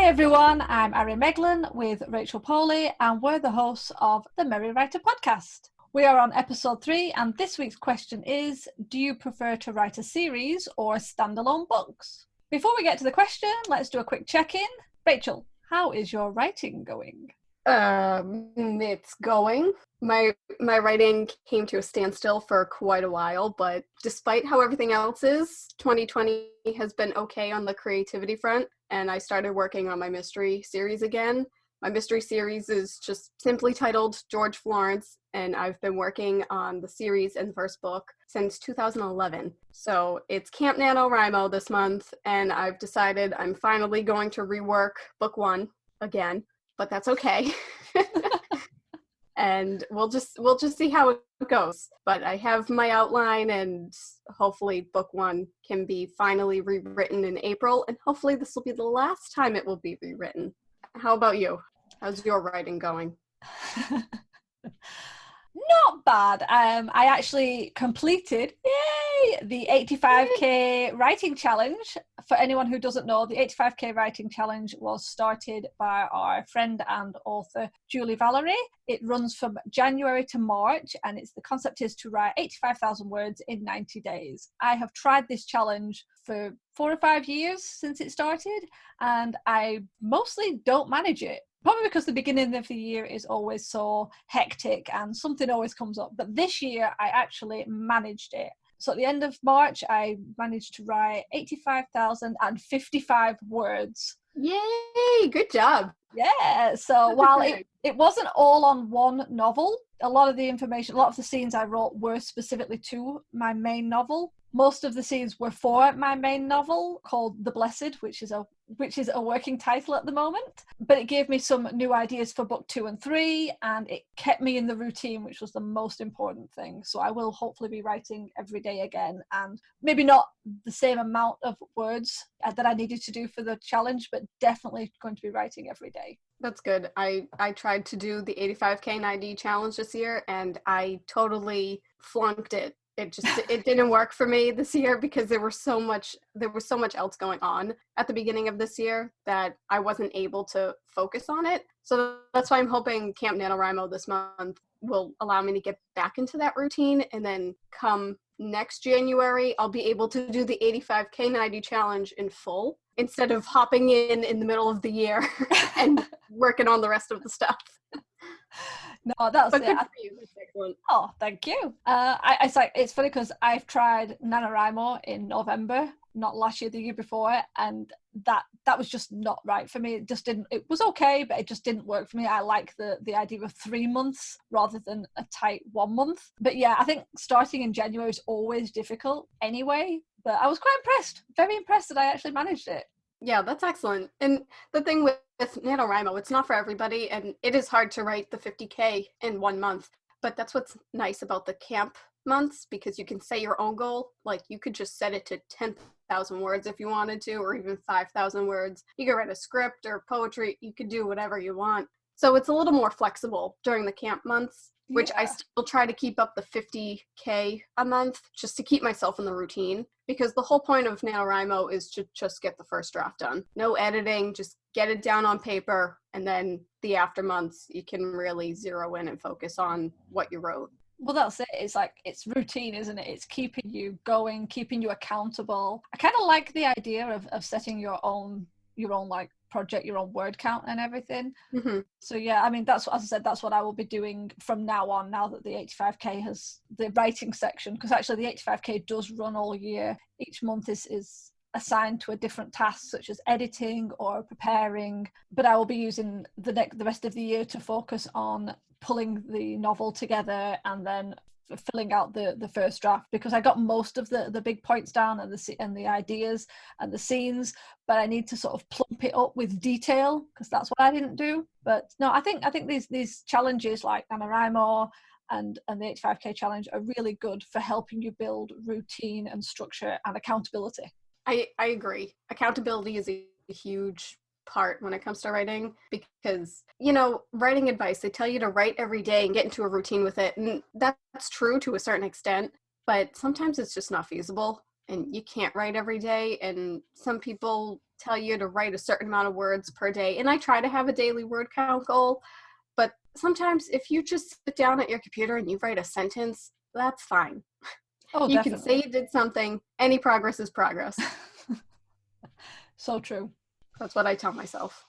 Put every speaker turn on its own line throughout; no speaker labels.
everyone, I'm Ari Meghlen with Rachel Poli, and we're the hosts of the Merry Writer podcast. We are on episode 3, and this week's question is, do you prefer to write a series or standalone books? Before we get to the question, let's do a quick check-in. Rachel, how is your writing going?
It's going. My writing came to a standstill for quite a while, but despite how everything else is, 2020 has been okay on the creativity front, and I started working on my mystery series again. My mystery series is just simply titled George Florence, and I've been working on the series and the first book since 2011. So it's Camp NaNoWriMo this month, and I've decided I'm finally going to rework book 1 again, but that's okay. And we'll just see how it goes. But I have my outline, and hopefully book 1 can be finally rewritten in April, and hopefully this will be the last time it will be rewritten. How about you? How's your writing going?
Not bad. I actually completed, the 85k writing challenge. For anyone who doesn't know, the 85k writing challenge was started by our friend and author Julie Valerie. It runs from January to March, and the concept is to write 85,000 words in 90 days. I have tried this challenge for 4 or 5 years since it started, and I mostly don't manage it. Probably because the beginning of the year is always so hectic and something always comes up. But this year, I actually managed it. So at the end of March, I managed to write 85,055 words.
Yay! Good job.
Yeah. So while it wasn't all on one novel, a lot of the information, a lot of the scenes I wrote were specifically to my main novel. Most of the scenes were for my main novel called The Blessed, which is a working title at the moment. But it gave me some new ideas for book 2 and 3, and it kept me in the routine, which was the most important thing. So I will hopefully be writing every day again, and maybe not the same amount of words that I needed to do for the challenge, but definitely going to be writing every day.
That's good. I tried to do the 85K 90 challenge this year, and I totally flunked it. It didn't work for me this year because there was so much else going on at the beginning of this year that I wasn't able to focus on it. So that's why I'm hoping Camp NaNoWriMo this month will allow me to get back into that routine, and then come next January, I'll be able to do the 85K 90 challenge in full instead of hopping in the middle of the year and working on the rest of the stuff.
No, that's
but
it.
Good for you. That's excellent.
Oh, thank you. It's funny because I've tried NaNoWriMo in November, not last year, the year before, and that was just not right for me. It just didn't. It was okay, but it just didn't work for me. I like the idea of 3 months rather than a tight 1 month. But yeah, I think starting in January is always difficult anyway. But I was quite impressed, very impressed that I actually managed it.
Yeah, that's excellent. And the thing with NaNoWriMo, it's not for everybody, and it is hard to write the 50K in 1 month. But that's what's nice about the camp months, because you can set your own goal. Like, you could just set it to 10,000 words if you wanted to, or even 5,000 words. You could write a script or poetry. You could do whatever you want. So it's a little more flexible during the camp months, which I still try to keep up the 50K a month just to keep myself in the routine, because the whole point of NaNoWriMo is to just get the first draft done. No editing, just get it down on paper, and then the after months you can really zero in and focus on what you wrote.
Well, that's it. It's routine, isn't it? It's keeping you going, keeping you accountable. I kind of like the idea of setting your own like project, your own word count and everything. Mm-hmm. So yeah, I mean, that's what I will be doing from now on, now that the 85K has the writing section, because actually the 85K does run all year. Each month is assigned to a different task, such as editing or preparing, but I will be using the rest of the year to focus on pulling the novel together and then filling out the first draft, because I got most of the big points down and the ideas and the scenes, but I need to sort of plump it up with detail, because that's what I didn't do. But no, I think these challenges like NaNoWriMo and the 85K challenge are really good for helping you build routine and structure and accountability.
I agree. Accountability is a huge part when it comes to writing, because, writing advice, they tell you to write every day and get into a routine with it. And that's true to a certain extent, but sometimes it's just not feasible, and you can't write every day. And some people tell you to write a certain amount of words per day. And I try to have a daily word count goal. But sometimes if you just sit down at your computer and you write a sentence, that's fine.
Oh,
you
definitely.
can say you did something. Any progress is progress.
So true.
That's what I tell myself.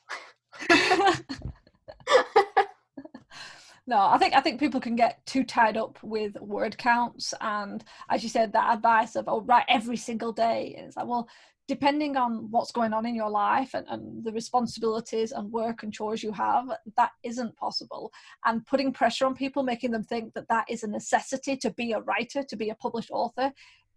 No, I think people can get too tied up with word counts, and as you said, that advice of, oh, write every single day. It's like, well, depending on what's going on in your life and the responsibilities and work and chores you have, that isn't possible. And putting pressure on people, making them think that that is a necessity to be a writer, to be a published author,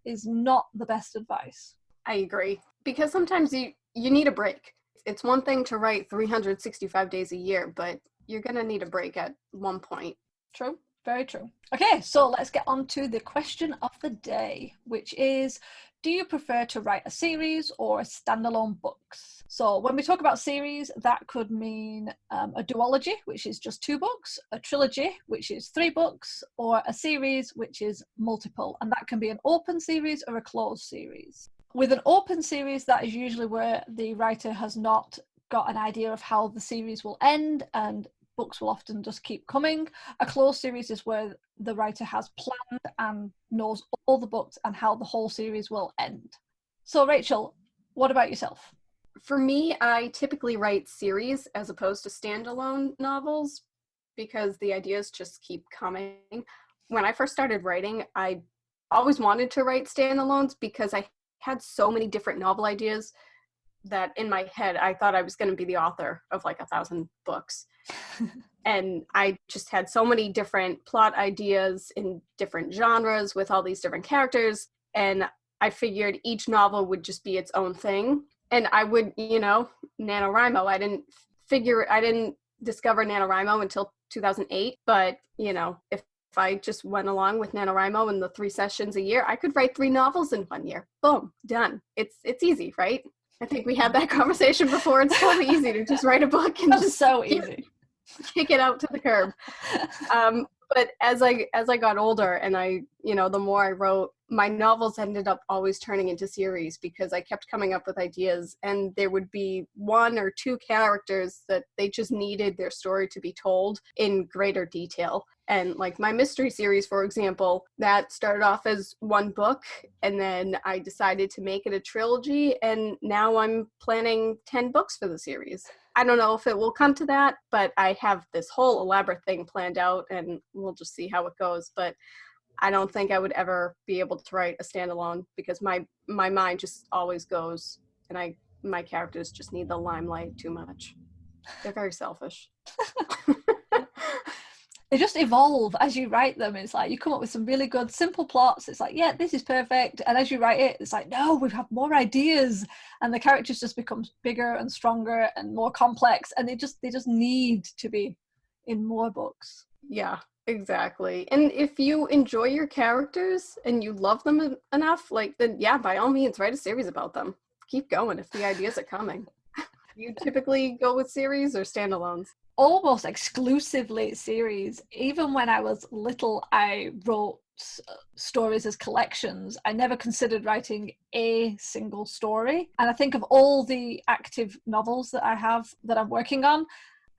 is not the best advice.
I agree. Because sometimes you need a break. It's one thing to write 365 days a year, but you're going to need a break at one point.
True. Very true. Okay, so let's get on to the question of the day, which is, do you prefer to write a series or standalone books? So when we talk about series, that could mean a duology, which is just 2 books, a trilogy, which is 3 books, or a series, which is multiple. And that can be an open series or a closed series. With an open series, that is usually where the writer has not got an idea of how the series will end, and books will often just keep coming. A closed series is where the writer has planned and knows all the books and how the whole series will end. So Rachel, what about yourself?
For me, I typically write series as opposed to standalone novels because the ideas just keep coming. When I first started writing, I always wanted to write standalones because I had so many different novel ideas that in my head, I thought I was going to be the author of like 1,000 books. And I just had so many different plot ideas in different genres with all these different characters. And I figured each novel would just be its own thing. And I would, NaNoWriMo, I didn't discover NaNoWriMo until 2008. But, if I just went along with NaNoWriMo and the 3 sessions a year, I could write 3 novels in 1 year. Boom, done. It's easy, right? I think we had that conversation before. It's so easy to just write a book and just
so easy.
Kick it out to the curb. But as I got older and the more I wrote, my novels ended up always turning into series because I kept coming up with ideas, and there would be 1 or 2 characters that they just needed their story to be told in greater detail. And like my mystery series, for example, that started off as 1 book, and then I decided to make it a trilogy, and now I'm planning 10 books for the series. I don't know if it will come to that, but I have this whole elaborate thing planned out, and we'll just see how it goes. But I don't think I would ever be able to write a standalone because my mind just always goes, and my characters just need the limelight too much. They're very selfish.
They just evolve as you write them. It's like you come up with some really good simple plots. It's like, yeah, this is perfect. And as you write it, it's like, no, we have more ideas. And the characters just become bigger and stronger and more complex. And they just need to be in more books.
Yeah, exactly. And if you enjoy your characters and you love them enough, then yeah, by all means, write a series about them. Keep going if the ideas are coming. You typically go with series or standalones?
Almost exclusively series. Even when I was little, I wrote stories as collections. I never considered writing a single story. And I think of all the active novels that I have that I'm working on,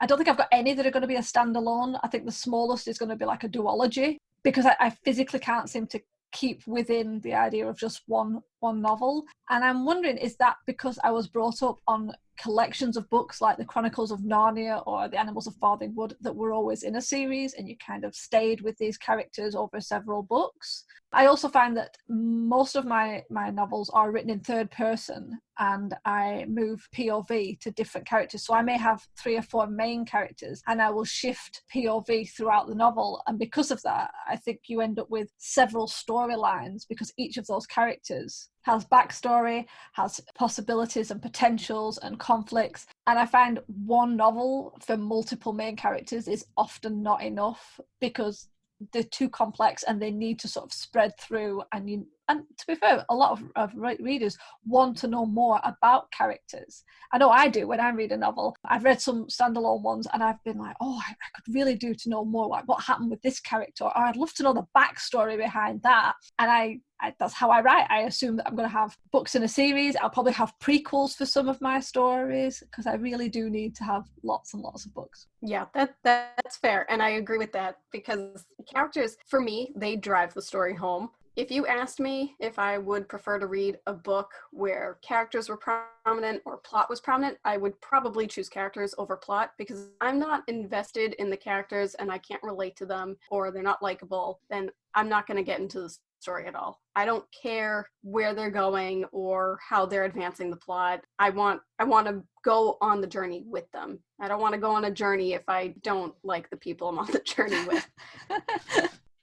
I don't think I've got any that are going to be a standalone. I think the smallest is going to be like a duology because I physically can't seem to keep within the idea of just one novel. And I'm wondering, is that because I was brought up on collections of books like the Chronicles of Narnia or the Animals of Farthing Wood that were always in a series and you kind of stayed with these characters over several books? I also find that most of my novels are written in third person and I move POV to different characters. So I may have 3 or 4 main characters and I will shift POV throughout the novel. And because of that, I think you end up with several storylines because each of those characters has backstory, has possibilities and potentials and conflicts. And I find one novel for multiple main characters is often not enough because they're too complex and they need to sort of spread through, and And to be fair, a lot of readers want to know more about characters. I know I do when I read a novel. I've read some standalone ones and I've been like, oh, I could really do to know more, like what happened with this character, or I'd love to know the backstory behind that. And I that's how I write. I assume that I'm going to have books in a series. I'll probably have prequels for some of my stories, because I really do need to have lots and lots of books.
Yeah, that's fair. And I agree with that, because characters, for me, they drive the story home. If you asked me if I would prefer to read a book where characters were prominent or plot was prominent, I would probably choose characters over plot, because I'm not invested in the characters and I can't relate to them, or they're not likable, then I'm not going to get into the story at all. I don't care where they're going or how they're advancing the plot. I want to go on the journey with them. I don't want to go on a journey if I don't like the people I'm on the journey with.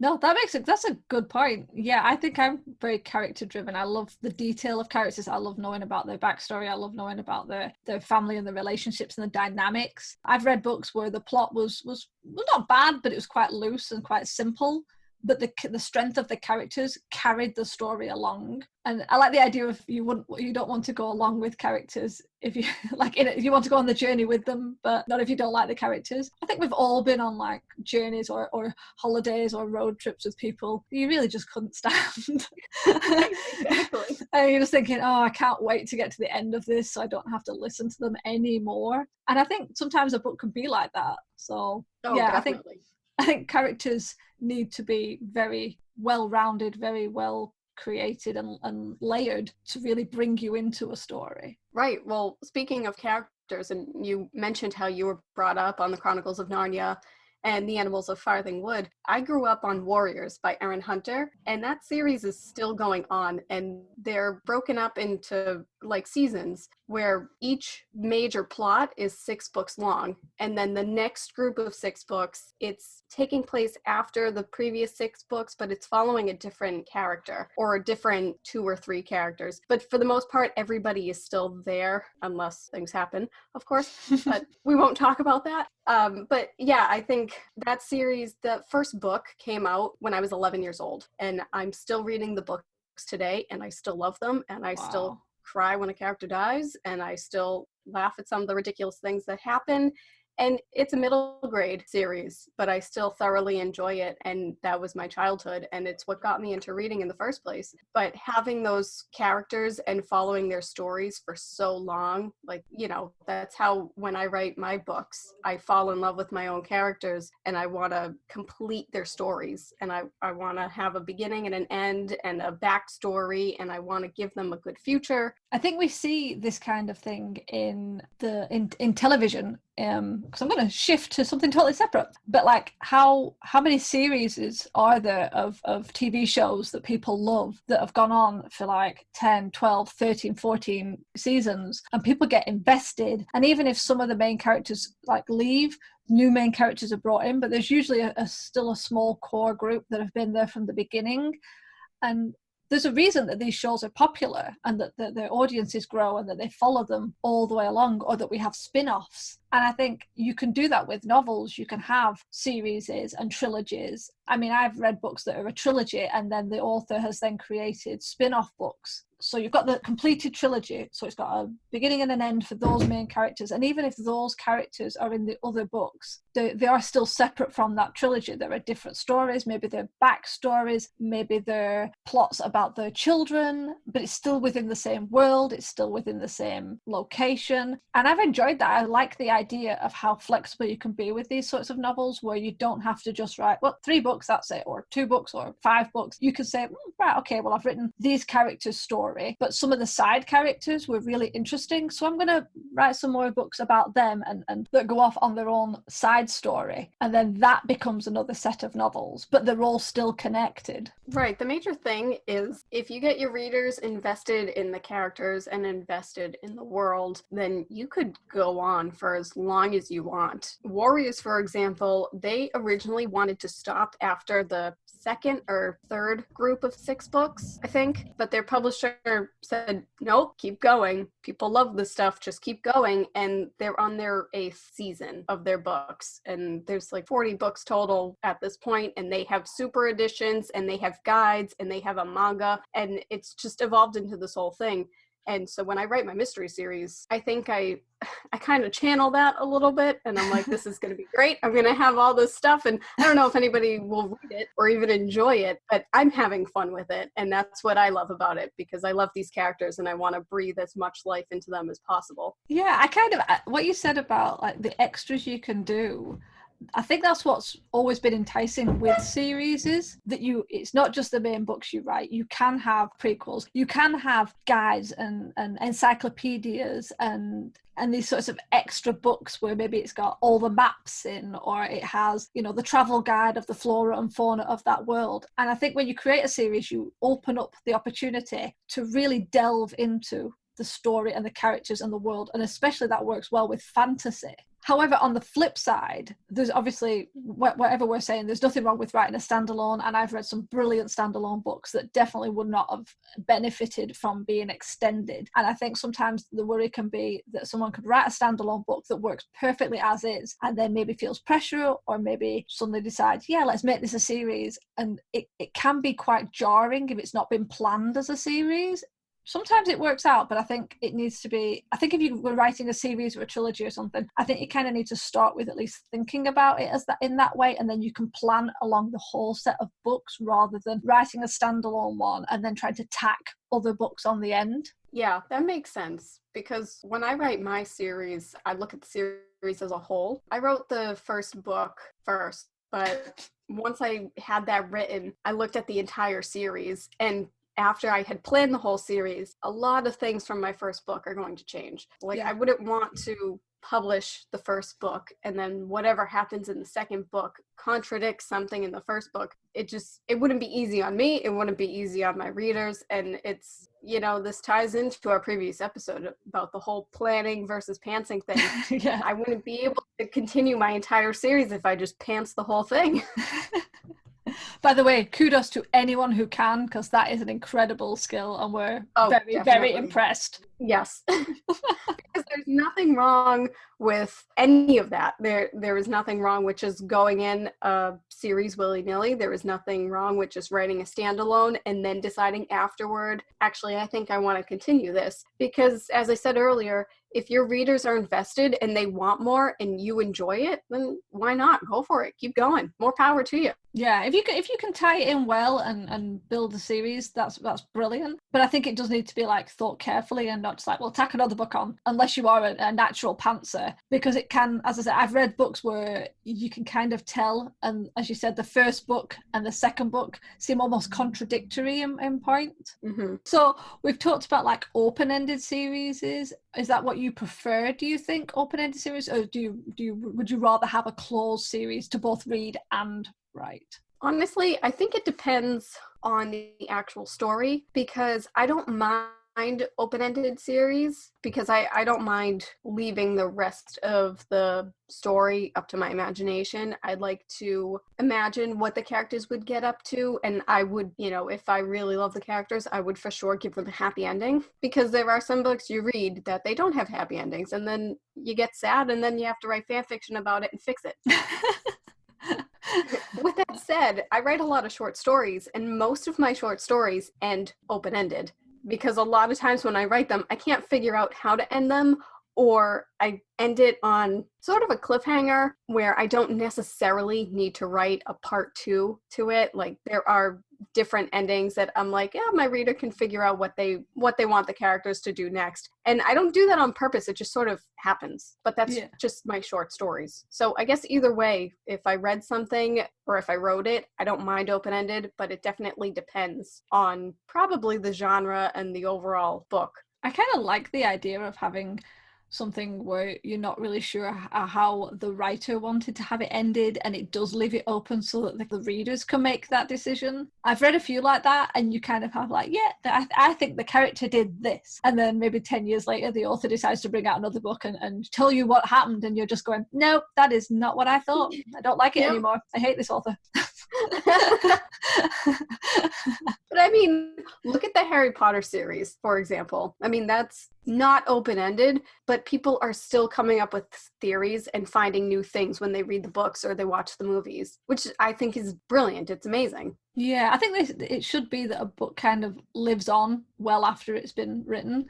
No, that's a good point. Yeah, I think I'm very character driven. I love the detail of characters. I love knowing about their backstory. I love knowing about their family and the relationships and the dynamics. I've read books where the plot was not bad, but it was quite loose and quite simple. But the strength of the characters carried the story along. And I like the idea of you don't want to go along with characters if you if you want to go on the journey with them, but not if you don't like the characters. I think we've all been on like journeys or holidays or road trips with people you really just couldn't stand.
Exactly.
And you're just thinking, oh, I can't wait to get to the end of this so I don't have to listen to them anymore. And I think sometimes a book can be like that. So yeah,
definitely.
I think characters need to be very well-rounded, very well created and layered to really bring you into a story.
Right. Well, speaking of characters, and you mentioned how you were brought up on the Chronicles of Narnia and The Animals of Farthing Wood. I grew up on Warriors by Erin Hunter, and that series is still going on, and they're broken up into like seasons where each major plot is 6 books long, and then the next group of 6 books, it's taking place after the previous 6 books, but it's following a different character or a different 2 or 3 characters. But for the most part, everybody is still there, unless things happen, of course, but we won't talk about that. But yeah, I think that series, the first book came out when I was 11 years old, and I'm still reading the books today, and I still love them, and I still cry when a character dies, and I still laugh at some of the ridiculous things that happen. And it's a middle grade series, but I still thoroughly enjoy it. And that was my childhood. And it's what got me into reading in the first place. But having those characters and following their stories for so long, like, that's how when I write my books, I fall in love with my own characters and I want to complete their stories. And I want to have a beginning and an end and a backstory, and I want to give them a good future.
I think we see this kind of thing in television. Because I'm going to shift to something totally separate, but like how many series are there of TV shows that people love that have gone on for like 10, 12, 13, 14 seasons, and people get invested, and even if some of the main characters like leave, new main characters are brought in, but there's usually still a small core group that have been there from the beginning. And there's a reason that these shows are popular and that their audiences grow and that they follow them all the way along, or that we have spin-offs. And I think you can do that with novels. You can have series and trilogies. I mean, I've read books that are a trilogy and then the author has then created spin-off books. So you've got the completed trilogy, so it's got a beginning and an end for those main characters. And even if those characters are in the other books, they are still separate from that trilogy. There are different stories, maybe they're backstories, maybe they're plots about their children, but it's still within the same world, it's still within the same location. And I've enjoyed that. I like the idea of how flexible you can be with these sorts of novels, where you don't have to just write, 3 books, that's it, or 2 books or 5 books. You can say, right, okay, well, I've written these characters' story, but some of the side characters were really interesting, so I'm going to write some more books about them and that go off on their own side story, and then that becomes another set of novels, but they're all still connected.
Right. The major thing is if you get your readers invested in the characters and invested in the world, then you could go on for as as long as you want. Warriors, for example, they originally wanted to stop after the second or third group of 6 books, I think, but their publisher said, nope, keep going. People love this stuff, just keep going. And they're on their 8th season of their books. And there's like 40 books total at this point, and they have super editions, and they have guides, and they have a manga, and it's just evolved into this whole thing. And so when I write my mystery series, I think I kind of channel that a little bit, and I'm like, this is going to be great. I'm going to have all this stuff, and I don't know if anybody will read it or even enjoy it, but I'm having fun with it, and that's what I love about it, because I love these characters and I want to breathe as much life into them as possible.
Yeah, what you said about like the extras you can do, I think that's what's always been enticing with series, is that it's not just the main books you write. You can have prequels, you can have guides and encyclopedias and these sorts of extra books where maybe it's got all the maps in, or it has, the travel guide of the flora and fauna of that world. And I think when you create a series, you open up the opportunity to really delve into the story and the characters and the world, and especially that works well with fantasy. However, on the flip side, there's obviously, whatever we're saying, there's nothing wrong with writing a standalone, and I've read some brilliant standalone books that definitely would not have benefited from being extended. And I think sometimes the worry can be that someone could write a standalone book that works perfectly as is, and then maybe feels pressure, or maybe suddenly decides, yeah, let's make this a series. And it can be quite jarring if it's not been planned as a series. Sometimes it works out, but I think it needs to be, I think if you were writing a series or a trilogy or something, I think you kind of need to start with at least thinking about it in that way, and then you can plan along the whole set of books rather than writing a standalone one and then trying to tack other books on the end.
Yeah, that makes sense, because when I write my series, I look at the series as a whole. I wrote the first book first, but once I had that written, I looked at the entire series, and after I had planned the whole series, a lot of things from my first book are going to change. I wouldn't want to publish the first book and then whatever happens in the second book contradicts something in the first book. It wouldn't be easy on me. It wouldn't be easy on my readers. And it's, this ties into our previous episode about the whole planning versus pantsing thing.
Yeah.
I wouldn't be able to continue my entire series if I just pants the whole thing.
By the way, kudos to anyone who can, because that is an incredible skill, and we're very impressed.
Yes. Because there's nothing wrong with any of that. There is nothing wrong with just going in a series willy-nilly. There is nothing wrong with just writing a standalone and then deciding afterward, actually, I think I want to continue this. Because as I said earlier, if your readers are invested and they want more and you enjoy it, then why not? Go for it. Keep going. More power to you.
Yeah, if you can tie it in well and build a series, that's brilliant. But I think it does need to be thought carefully, and not just well, tack another book on, unless you are a natural pantser, because it can, as I said, I've read books where you can kind of tell, and as you said, the first book and the second book seem almost contradictory in point.
Mm-hmm.
So we've talked about open-ended series. Is that what you prefer, do you think, open-ended series, or would you rather have a closed series to both read and write?
Honestly, I think it depends on the actual story, because I don't mind open-ended series, because I don't mind leaving the rest of the story up to my imagination. I'd like to imagine what the characters would get up to, and I would, if I really love the characters, I would for sure give them a happy ending, because there are some books you read that they don't have happy endings, and then you get sad, and then you have to write fan fiction about it and fix it. With that said, I write a lot of short stories, and most of my short stories end open-ended, because a lot of times when I write them, I can't figure out how to end them, or I end it on sort of a cliffhanger where I don't necessarily need to write a part 2 to it. There are different endings that I'm my reader can figure out what they want the characters to do next. And I don't do that on purpose. It just sort of happens. But that's just my short stories. So I guess either way, if I read something or if I wrote it, I don't mind open-ended, but it definitely depends on probably the genre and the overall book.
I kind of like the idea of having something where you're not really sure how the writer wanted to have it ended, and it does leave it open so that the readers can make that decision. I've read a few like that, and you kind of have like, yeah, I think the character did this, and then maybe 10 years later the author decides to bring out another book and tell you what happened, and you're just going, no, that is not what I thought. I don't like it anymore. I hate this author.
But I mean, look at the Harry Potter series, for example. I mean, that's not open-ended, but people are still coming up with theories and finding new things when they read the books or they watch the movies, which I think is brilliant. It's amazing.
Yeah, I think it should be that a book kind of lives on well after it's been written.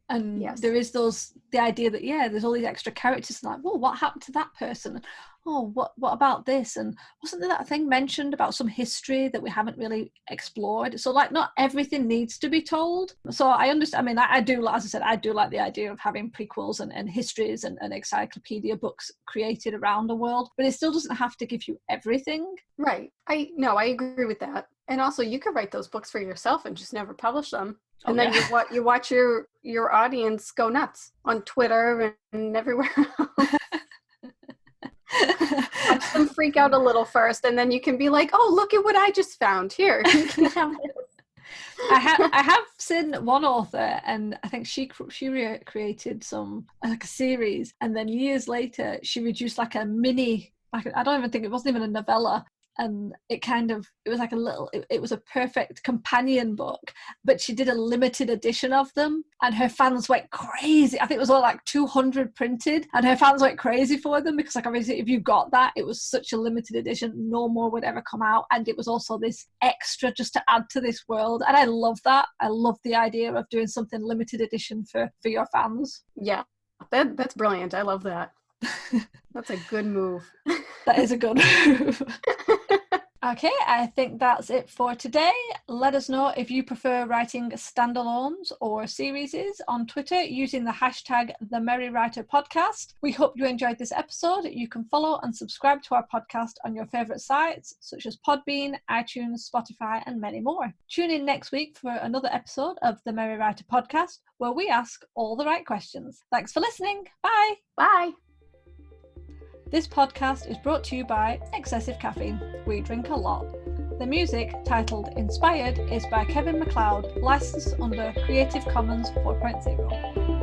And there is the idea that, there's all these extra characters, like, well, what happened to that person? Oh, what about this? And wasn't there that thing mentioned about some history that we haven't really explored? So like, not everything needs to be told. So I understand. I mean, I do, as I said, I do like the idea of having prequels and histories and encyclopedia books created around the world, but it still doesn't have to give you everything.
Right. I agree with that. And also, you could write those books for yourself and just never publish them. And then you watch your audience go nuts on Twitter and everywhere else. Watch them freak out a little first, and then you can be like, oh, look at what I just found here.
I have seen one author, and I think she created some like a series, and then years later she reduced like a mini, like I don't even think it wasn't even a novella, and it was like it was a perfect companion book, but she did a limited edition of them, and her fans went crazy. I think it was all like 200 printed, and her fans went crazy for them because, like, obviously if you got that, it was such a limited edition, no more would ever come out, and it was also this extra just to add to this world. And I love that. I love the idea of doing something limited edition for your fans.
Yeah, that's brilliant. I love that. That's a good move.
That is a good move. Okay, I think that's it for today. Let us know if you prefer writing standalones or series on Twitter using the hashtag #TheMerryWriterPodcast. We hope you enjoyed this episode. You can follow and subscribe to our podcast on your favourite sites such as Podbean, iTunes, Spotify, and many more. Tune in next week for another episode of the Merry Writer Podcast, where we ask all the right questions. Thanks for listening. Bye.
Bye.
This podcast is brought to you by Excessive Caffeine. We drink a lot. The music, titled Inspired, is by Kevin MacLeod, licensed under Creative Commons 4.0.